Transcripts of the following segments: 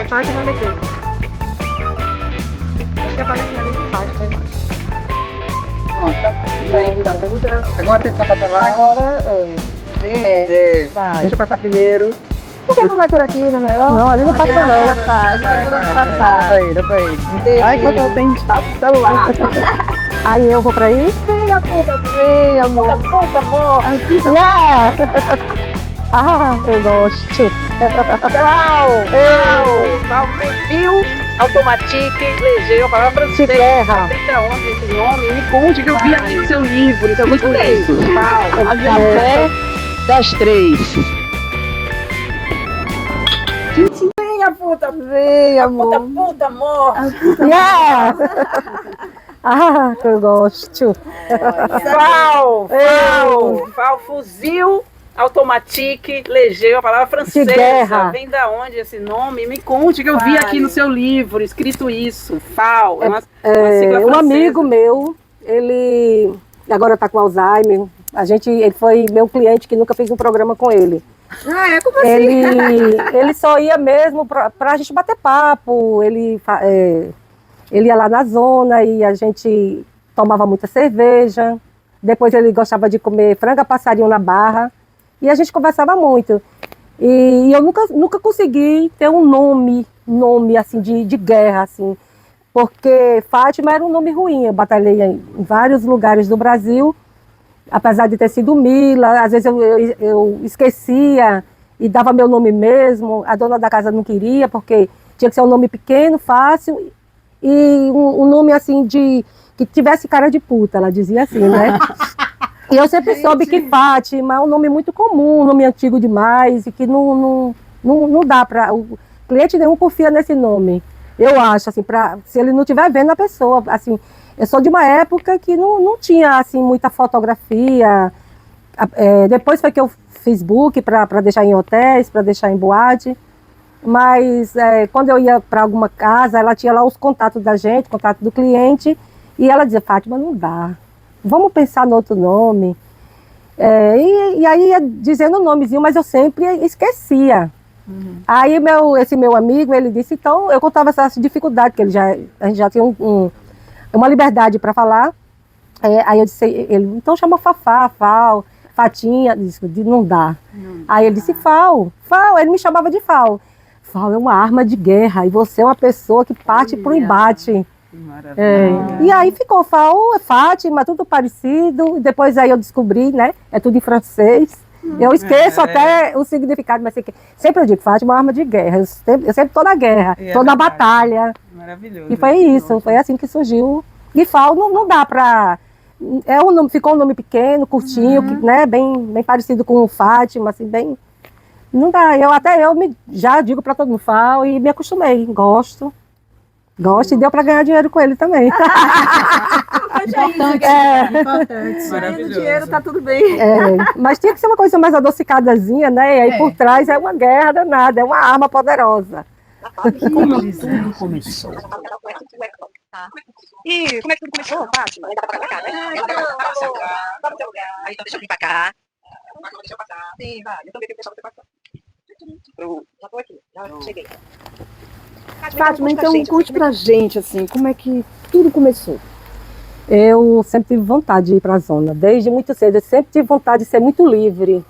Fátima Medeiros. Acho que aparece ali embaixo, né? Agora tem que passar lá. Agora vai. Deixa eu passar primeiro. Por que não vai por aqui, não é melhor? Não, ali não passa não. Passar. Dá pra ir. Ai, que eu tenho celular. Aí eu vou pra aí? Venha, puta, venha, amor. Puta, amor. Ah, eu gosto. Val Fuzil, Automatique, Legeu, a palavra De francesa. guerra. Da onde esse nome? Me conte que eu vi aqui no seu livro. Isso é muito isso. Até Das 3. venha, puta, venha, amor. Puta, amor. Ah, que eu gosto. Val Fuzil, Automatique, Legeu, a palavra francesa. De guerra. Vem da onde esse nome? Me conte que eu vi aqui no seu livro, escrito isso. FAL. Uma sigla Um francesa. amigo meu, ele agora tá com Alzheimer. Ele foi meu cliente que nunca fez um programa com ele. Ah, é como assim? Ele só ia mesmo pra gente bater papo. Ele ia lá na zona e a gente tomava muita cerveja. Depois ele gostava de comer frango a passarinho na barra. E a gente conversava muito. E eu nunca consegui ter um nome assim, de guerra, assim. Porque Fátima era um nome ruim. Eu batalhei em vários lugares do Brasil. Apesar de ter sido Mila, às vezes eu esquecia e dava meu nome mesmo. A dona da casa não queria, porque tinha que ser um nome pequeno, fácil, e um nome assim que tivesse cara de puta, ela dizia assim, né? E eu sempre soube que Fátima é um nome muito comum, um nome antigo demais, e que não dá para... O cliente nenhum confia nesse nome. Eu acho, assim, se ele não estiver vendo a pessoa, assim... Eu sou de uma época que não tinha assim, muita fotografia. Depois foi que eu fiz book para deixar em hotéis, para deixar em boate. Mas quando eu ia para alguma casa, ela tinha lá os contatos da gente, contato do cliente. E ela dizia, Fátima, não dá. Vamos pensar no outro nome. E aí ia dizendo o nomezinho, mas eu sempre esquecia. Uhum. Aí esse meu amigo, ele disse, então, eu contava essa dificuldade, que a gente já tinha uma liberdade para falar. Aí eu disse, então chama Fafá, Fal, Fatinha, disse, não dá. Aí ele disse, Fal, ele me chamava de Fal. Fal é uma arma de guerra e você é uma pessoa que parte pro embate. Maravilha. E aí ficou Fal, Fátima, tudo parecido. E depois aí eu descobri, né, é tudo em francês. Eu esqueço até o significado, mas sempre eu digo, Fátima é uma arma de guerra. Eu sempre estou na guerra, estou na batalha. Maravilhoso. E foi isso, foi assim que surgiu. E Fal não dá para... ficou um nome pequeno, curtinho, né, bem parecido com o Fátima, assim, bem... Não dá, já digo para todo mundo Fal e me acostumei, gosto e deu para ganhar dinheiro com ele também. Importante. Maravilhoso. Dinheiro tá tudo bem. Mas tinha que ser uma coisa mais adocicadazinha, né, e aí por trás é uma guerra danada, é uma arma poderosa. Como tudo começou? E como é que tudo começou, Fátima? Vamos ter lugar. Aí então deixa eu vir pra cá. Deixa eu passar. Sim, vai. Eu também tenho que deixar você passar. Já tô aqui, já cheguei. Fátima, então conte pra gente, assim, como é que tudo começou? Eu sempre tive vontade de ir para a zona, desde muito cedo. Eu sempre tive vontade de ser muito livre.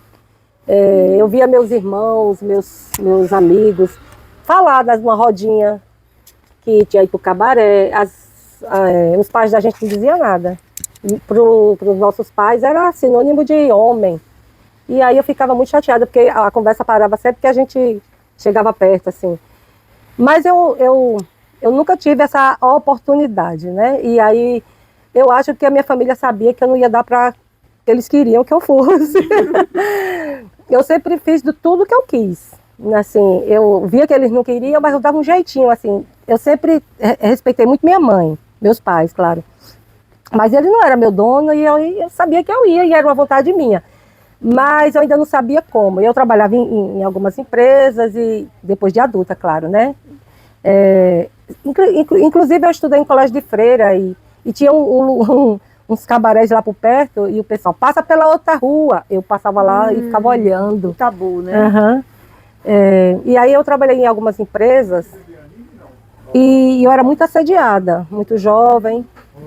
Eu via meus irmãos, meus amigos, falar uma rodinha que tinha ido para o cabaré. Os pais da gente não diziam nada. Para os nossos pais era sinônimo de homem. E aí eu ficava muito chateada, porque a conversa parava sempre que a gente chegava perto, assim. Mas eu nunca tive essa oportunidade, né? E aí eu acho que a minha família sabia que eu não ia dar para que eles queriam que eu fosse. Eu sempre fiz de tudo que eu quis. Assim, eu via que eles não queriam, mas eu dava um jeitinho, assim. Eu sempre respeitei muito minha mãe, meus pais, claro. Mas ele não era meu dono e eu sabia que eu ia e era uma vontade minha. Mas eu ainda não sabia como. Eu trabalhava em algumas empresas e depois de adulta, claro, né? Inclusive eu estudei em colégio de freira e tinha uns cabarés lá por perto e o pessoal passa pela outra rua. Eu passava lá e ficava olhando. Tabu, né? Uhum. E aí eu trabalhei em algumas empresas e eu era muito assediada, muito jovem.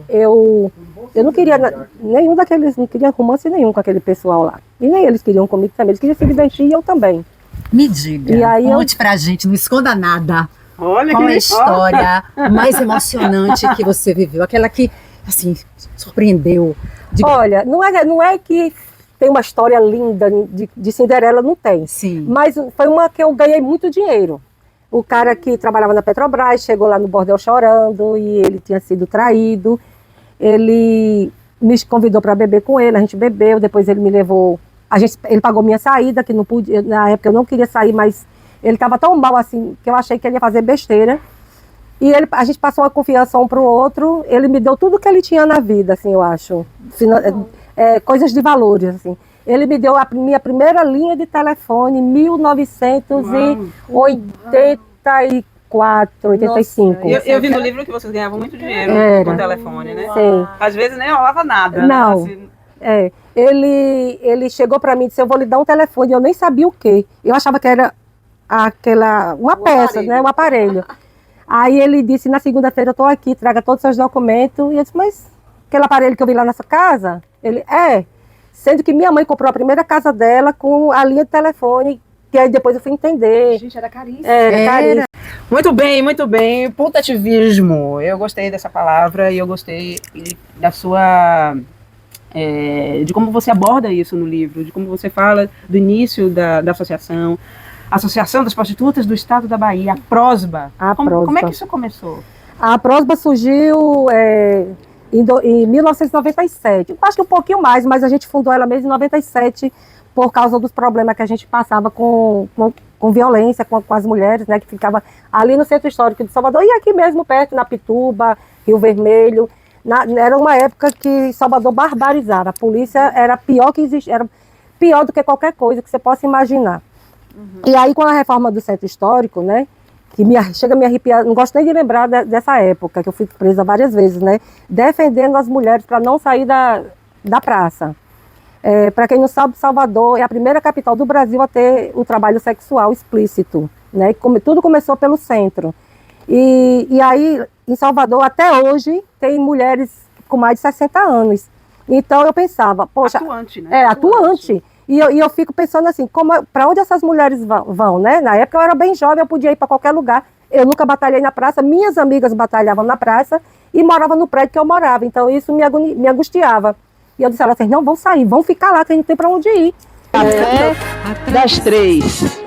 Eu não queria nenhum daqueles, não queria romance nenhum com aquele pessoal lá. E nem eles queriam comigo também, eles queriam se divertir e eu também. Me diga, E aí conte pra gente, não esconda nada. Olha Qual é a que história mais emocionante que você viveu? Aquela que, assim, surpreendeu. Olha, não é que tem uma história linda de Cinderela, não tem. Sim. Mas foi uma que eu ganhei muito dinheiro. O cara que trabalhava na Petrobras chegou lá no bordel chorando e ele tinha sido traído. Ele me convidou para beber com ele, a gente bebeu, depois ele me levou. Ele pagou minha saída, que não podia, na época eu não queria sair, mas ele estava tão mal assim que eu achei que ele ia fazer besteira. E a gente passou uma confiança um para o outro. Ele me deu tudo que ele tinha na vida, assim, eu acho. Coisas de valores, assim. Ele me deu a minha primeira linha de telefone em 1984, 85. Eu vi no livro que vocês ganhavam muito dinheiro com o telefone, né? Sim. Às vezes nem rolava nada. Não. Né? Assim, Ele chegou para mim e disse, eu vou lhe dar um telefone. Eu nem sabia o quê. Eu achava que era uma peça, aparelho. né? Um aparelho. Aí ele disse, na segunda-feira eu estou aqui, traga todos os seus documentos. E eu disse, mas aquele aparelho que eu vi lá nessa casa? Ele, sendo que minha mãe comprou a primeira casa dela com a linha de telefone, que aí depois eu fui entender. Gente, era caríssimo. Era caríssimo. Muito bem, muito bem. Putativismo. Eu gostei dessa palavra e eu gostei da sua... de como você aborda isso no livro, de como você fala do início da associação, Associação das Prostitutas do Estado da Bahia, a Prosba. Como é que isso começou? A Prosba surgiu em 1997. Acho que um pouquinho mais, mas a gente fundou ela mesmo em 97 por causa dos problemas que a gente passava com violência com as mulheres, né, que ficava ali no Centro Histórico de Salvador e aqui mesmo perto, na Pituba, Rio Vermelho. Era uma época que Salvador barbarizava. A polícia era pior que existia, era pior do que qualquer coisa que você possa imaginar. E aí, com a reforma do Centro Histórico, né, que chega a me arrepiar, não gosto nem de lembrar dessa época, que eu fui presa várias vezes, né, defendendo as mulheres para não sair da praça. Para quem não sabe, Salvador é a primeira capital do Brasil a ter o trabalho sexual explícito, né, tudo começou pelo centro. E aí, em Salvador, até hoje, tem mulheres com mais de 60 anos. Então, eu pensava, poxa... Atuante, né? Atuante. E eu fico pensando assim, para onde essas mulheres vão, né? Na época eu era bem jovem, eu podia ir para qualquer lugar. Eu nunca batalhei na praça, minhas amigas batalhavam na praça e moravam no prédio que eu morava. Então isso me angustiava. E eu disse a elas assim, não, vão sair, vão ficar lá, que a gente não tem para onde ir. Café das 3.